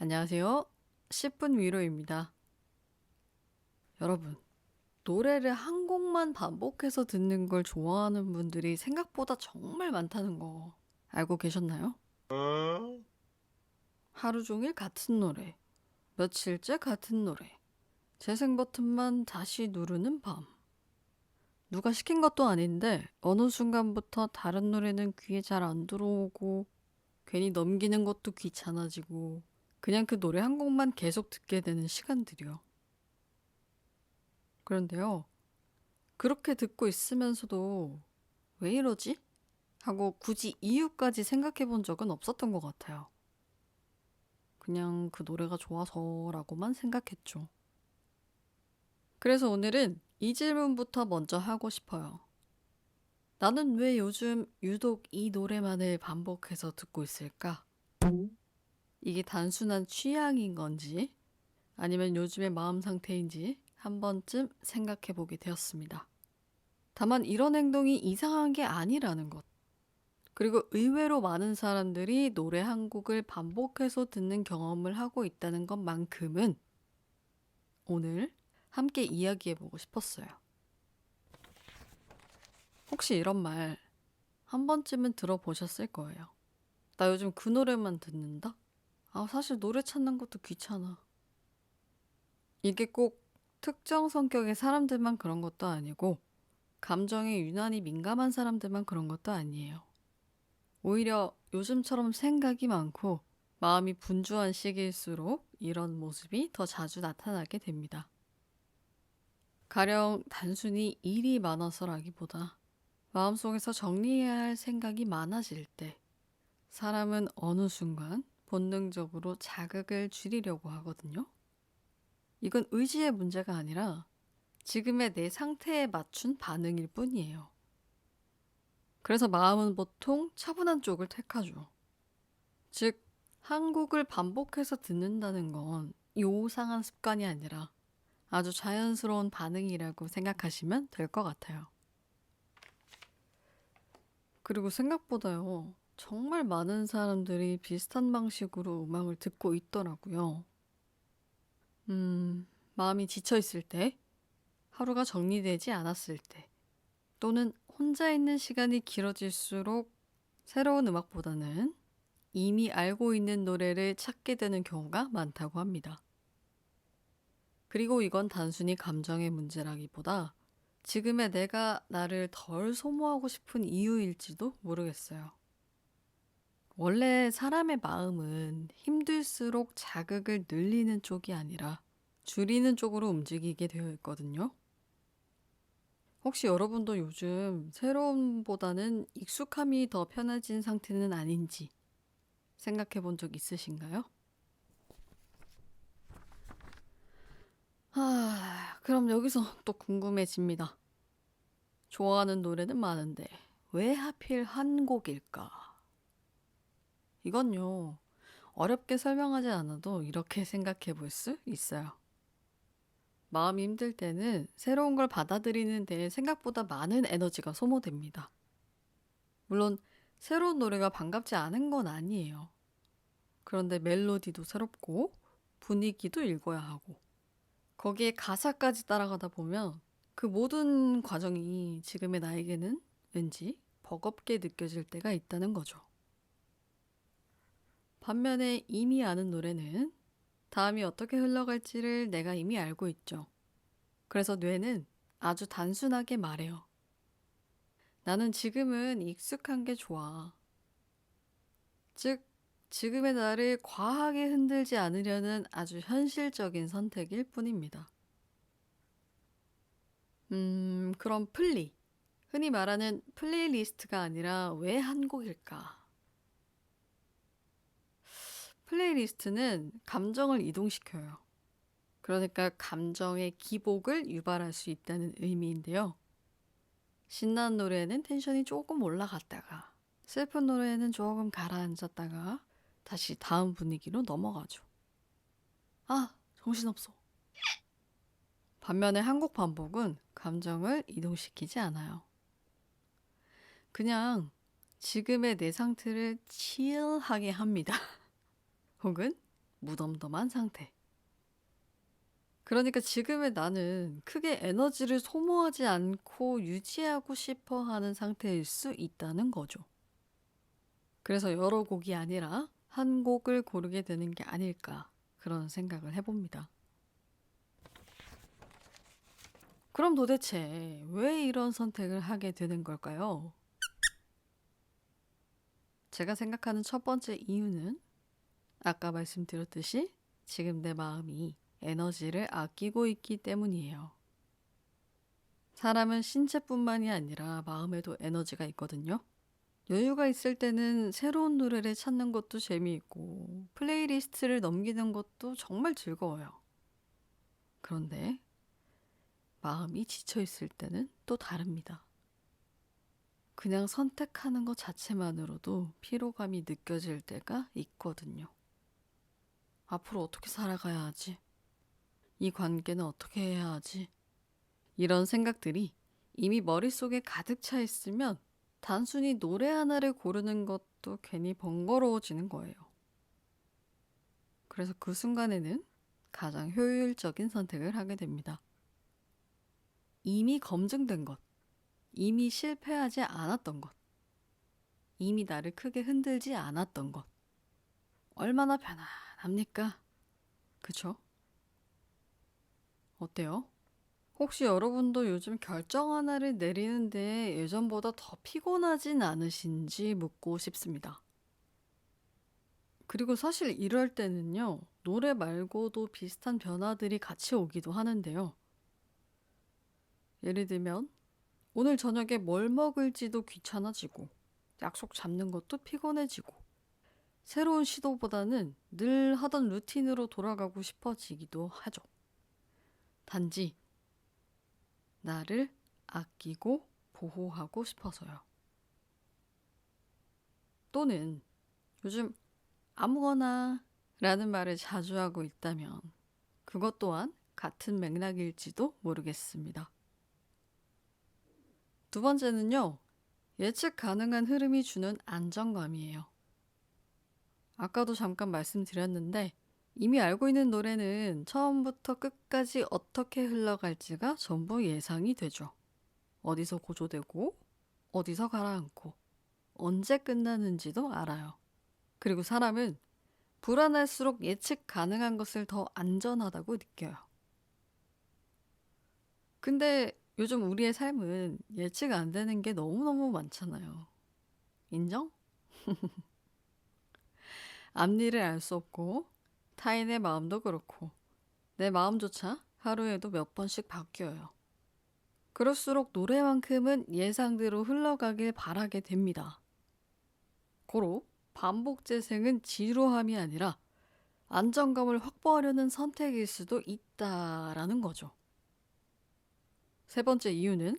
안녕하세요. 10분 위로입니다. 여러분, 노래를 한 곡만 반복해서 듣는 걸 좋아하는 분들이 생각보다 정말 많다는 거 알고 계셨나요? 하루 종일 같은 노래, 며칠째 같은 노래, 재생 버튼만 다시 누르는 밤. 누가 시킨 것도 아닌데 어느 순간부터 다른 노래는 귀에 잘 안 들어오고 괜히 넘기는 것도 귀찮아지고 그냥 그 노래 한 곡만 계속 듣게 되는 시간들이요. 그런데요. 그렇게 듣고 있으면서도 왜 이러지? 하고 굳이 이유까지 생각해 본 적은 없었던 것 같아요. 그냥 그 노래가 좋아서라고만 생각했죠. 그래서 오늘은 이 질문부터 먼저 하고 싶어요. 나는 왜 요즘 유독 이 노래만을 반복해서 듣고 있을까? 이게 단순한 취향인 건지 아니면 요즘의 마음 상태인지 한 번쯤 생각해 보게 되었습니다. 다만 이런 행동이 이상한 게 아니라는 것. 그리고 의외로 많은 사람들이 노래 한 곡을 반복해서 듣는 경험을 하고 있다는 것만큼은 오늘 함께 이야기해보고 싶었어요. 혹시 이런 말 한 번쯤은 들어보셨을 거예요. 나 요즘 그 노래만 듣는다? 아, 사실 노래 찾는 것도 귀찮아. 이게 꼭 특정 성격의 사람들만 그런 것도 아니고 감정에 유난히 민감한 사람들만 그런 것도 아니에요. 오히려 요즘처럼 생각이 많고 마음이 분주한 시기일수록 이런 모습이 더 자주 나타나게 됩니다. 가령 단순히 일이 많아서라기보다 마음속에서 정리해야 할 생각이 많아질 때 사람은 어느 순간 본능적으로 자극을 줄이려고 하거든요. 이건 의지의 문제가 아니라 지금의 내 상태에 맞춘 반응일 뿐이에요. 그래서 마음은 보통 차분한 쪽을 택하죠. 즉, 한 곡을 반복해서 듣는다는 건 요상한 습관이 아니라 아주 자연스러운 반응이라고 생각하시면 될 것 같아요. 그리고 생각보다요, 정말 많은 사람들이 비슷한 방식으로 음악을 듣고 있더라고요. 마음이 지쳐있을 때, 하루가 정리되지 않았을 때, 또는 혼자 있는 시간이 길어질수록 새로운 음악보다는 이미 알고 있는 노래를 찾게 되는 경우가 많다고 합니다. 그리고 이건 단순히 감정의 문제라기보다 지금의 내가 나를 덜 소모하고 싶은 이유일지도 모르겠어요. 원래 사람의 마음은 힘들수록 자극을 늘리는 쪽이 아니라 줄이는 쪽으로 움직이게 되어 있거든요. 혹시 여러분도 요즘 새로움보다는 익숙함이 더 편해진 상태는 아닌지 생각해 본 적 있으신가요? 그럼 여기서 또 궁금해집니다. 좋아하는 노래는 많은데 왜 하필 한 곡일까? 이건요, 어렵게 설명하지 않아도 이렇게 생각해 볼 수 있어요. 마음이 힘들 때는 새로운 걸 받아들이는 데 생각보다 많은 에너지가 소모됩니다. 물론 새로운 노래가 반갑지 않은 건 아니에요. 그런데 멜로디도 새롭고 분위기도 읽어야 하고 거기에 가사까지 따라가다 보면 그 모든 과정이 지금의 나에게는 왠지 버겁게 느껴질 때가 있다는 거죠. 반면에 이미 아는 노래는 다음이 어떻게 흘러갈지를 내가 이미 알고 있죠. 그래서 뇌는 아주 단순하게 말해요. 나는 지금은 익숙한 게 좋아. 즉, 지금의 나를 과하게 흔들지 않으려는 아주 현실적인 선택일 뿐입니다. 그럼 흔히 말하는 플레이리스트가 아니라 왜 한 곡일까? 플레이리스트는 감정을 이동시켜요. 그러니까 감정의 기복을 유발할 수 있다는 의미인데요. 신나는 노래에는 텐션이 조금 올라갔다가 슬픈 노래에는 조금 가라앉았다가 다시 다음 분위기로 넘어가죠. 아, 정신없어. 반면에 한 곡 반복은 감정을 이동시키지 않아요. 그냥 지금의 내 상태를 칠하게 합니다. 혹은 무덤덤한 상태. 그러니까 지금의 나는 크게 에너지를 소모하지 않고 유지하고 싶어 하는 상태일 수 있다는 거죠. 그래서 여러 곡이 아니라 한 곡을 고르게 되는 게 아닐까 그런 생각을 해봅니다. 그럼 도대체 왜 이런 선택을 하게 되는 걸까요? 제가 생각하는 첫 번째 이유는 아까 말씀드렸듯이 지금 내 마음이 에너지를 아끼고 있기 때문이에요. 사람은 신체뿐만이 아니라 마음에도 에너지가 있거든요. 여유가 있을 때는 새로운 노래를 찾는 것도 재미있고 플레이리스트를 넘기는 것도 정말 즐거워요. 그런데 마음이 지쳐있을 때는 또 다릅니다. 그냥 선택하는 것 자체만으로도 피로감이 느껴질 때가 있거든요. 앞으로 어떻게 살아가야 하지? 이 관계는 어떻게 해야 하지? 이런 생각들이 이미 머릿속에 가득 차 있으면 단순히 노래 하나를 고르는 것도 괜히 번거로워지는 거예요. 그래서 그 순간에는 가장 효율적인 선택을 하게 됩니다. 이미 검증된 것, 이미 실패하지 않았던 것, 이미 나를 크게 흔들지 않았던 것. 얼마나 편안합니까? 그쵸? 어때요? 혹시 여러분도 요즘 결정 하나를 내리는데 예전보다 더 피곤하진 않으신지 묻고 싶습니다. 그리고 사실 이럴 때는요, 노래 말고도 비슷한 변화들이 같이 오기도 하는데요. 예를 들면, 오늘 저녁에 뭘 먹을지도 귀찮아지고, 약속 잡는 것도 피곤해지고, 새로운 시도보다는 늘 하던 루틴으로 돌아가고 싶어지기도 하죠. 단지 나를 아끼고 보호하고 싶어서요. 또는 요즘 아무거나 라는 말을 자주 하고 있다면 그것 또한 같은 맥락일지도 모르겠습니다. 두 번째는요, 예측 가능한 흐름이 주는 안정감이에요. 아까도 잠깐 말씀드렸는데 이미 알고 있는 노래는 처음부터 끝까지 어떻게 흘러갈지가 전부 예상이 되죠. 어디서 고조되고 어디서 가라앉고 언제 끝나는지도 알아요. 그리고 사람은 불안할수록 예측 가능한 것을 더 안전하다고 느껴요. 근데 요즘 우리의 삶은 예측 안 되는 게 너무너무 많잖아요. 인정? 앞일을 알 수 없고 타인의 마음도 그렇고 내 마음조차 하루에도 몇 번씩 바뀌어요. 그럴수록 노래만큼은 예상대로 흘러가길 바라게 됩니다. 고로 반복 재생은 지루함이 아니라 안정감을 확보하려는 선택일 수도 있다라는 거죠. 세 번째 이유는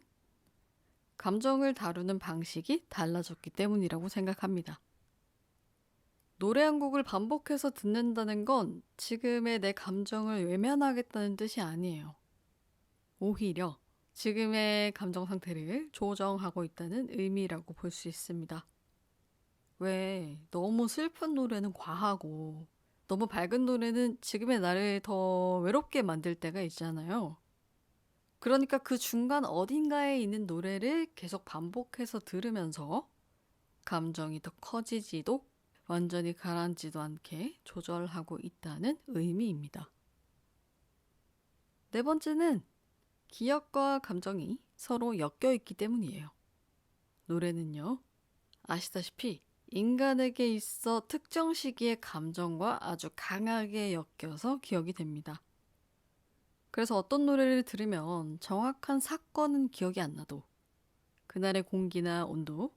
감정을 다루는 방식이 달라졌기 때문이라고 생각합니다. 노래 한 곡을 반복해서 듣는다는 건 지금의 내 감정을 외면하겠다는 뜻이 아니에요. 오히려 지금의 감정 상태를 조정하고 있다는 의미라고 볼 수 있습니다. 왜 너무 슬픈 노래는 과하고 너무 밝은 노래는 지금의 나를 더 외롭게 만들 때가 있잖아요. 그러니까 그 중간 어딘가에 있는 노래를 계속 반복해서 들으면서 감정이 더 커지지도 완전히 가라앉지도 않게 조절하고 있다는 의미입니다. 네 번째는 기억과 감정이 서로 엮여 있기 때문이에요. 노래는요, 아시다시피 인간에게 있어 특정 시기의 감정과 아주 강하게 엮여서 기억이 됩니다. 그래서 어떤 노래를 들으면 정확한 사건은 기억이 안 나도 그날의 공기나 온도,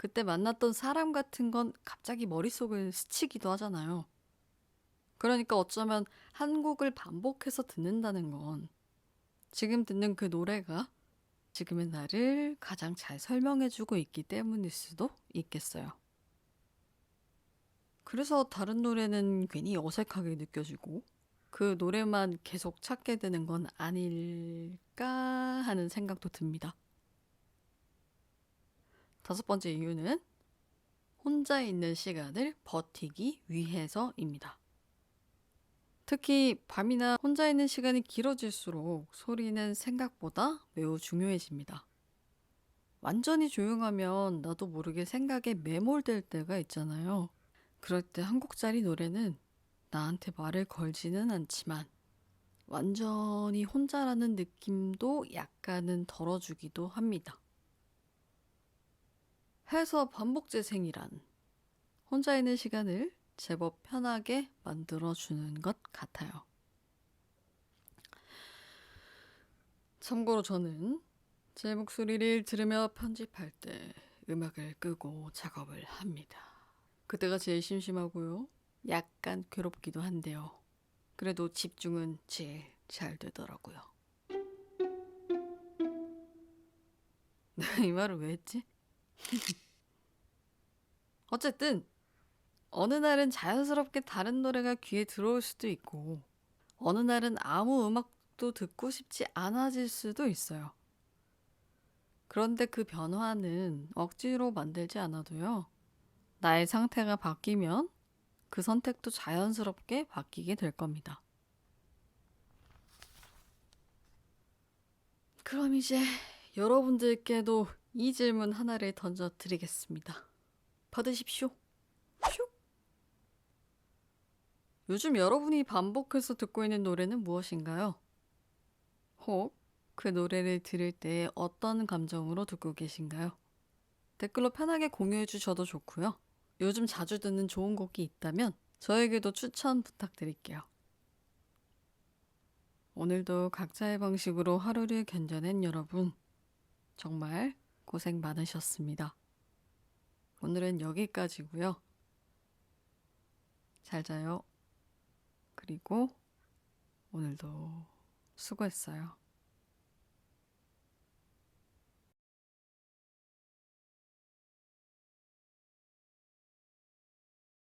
그때 만났던 사람 같은 건 갑자기 머릿속을 스치기도 하잖아요. 그러니까 어쩌면 한 곡을 반복해서 듣는다는 건 지금 듣는 그 노래가 지금의 나를 가장 잘 설명해주고 있기 때문일 수도 있겠어요. 그래서 다른 노래는 괜히 어색하게 느껴지고 그 노래만 계속 찾게 되는 건 아닐까 하는 생각도 듭니다. 다섯 번째 이유는 혼자 있는 시간을 버티기 위해서입니다. 특히 밤이나 혼자 있는 시간이 길어질수록 소리는 생각보다 매우 중요해집니다. 완전히 조용하면 나도 모르게 생각에 매몰될 때가 있잖아요. 그럴 때 한 곡짜리 노래는 나한테 말을 걸지는 않지만 완전히 혼자라는 느낌도 약간은 덜어주기도 합니다. 해서 반복 재생이란 혼자 있는 시간을 제법 편하게 만들어주는 것 같아요. 참고로 저는 제 목소리를 들으며 편집할 때 음악을 끄고 작업을 합니다. 그때가 제일 심심하고요. 약간 괴롭기도 한데요. 그래도 집중은 제일 잘 되더라고요. 이 말을 왜 했지? 어쨌든 어느 날은 자연스럽게 다른 노래가 귀에 들어올 수도 있고 어느 날은 아무 음악도 듣고 싶지 않아질 수도 있어요. 그런데 그 변화는 억지로 만들지 않아도요. 나의 상태가 바뀌면 그 선택도 자연스럽게 바뀌게 될 겁니다. 그럼 이제 여러분들께도 이 질문 하나를 던져 드리겠습니다. 받으십시오. 슉! 요즘 여러분이 반복해서 듣고 있는 노래는 무엇인가요? 혹 그 노래를 들을 때 어떤 감정으로 듣고 계신가요? 댓글로 편하게 공유해 주셔도 좋고요. 요즘 자주 듣는 좋은 곡이 있다면 저에게도 추천 부탁드릴게요. 오늘도 각자의 방식으로 하루를 견뎌낸 여러분, 정말 고생 많으셨습니다. 오늘은 여기까지고요. 잘 자요. 그리고 오늘도 수고했어요.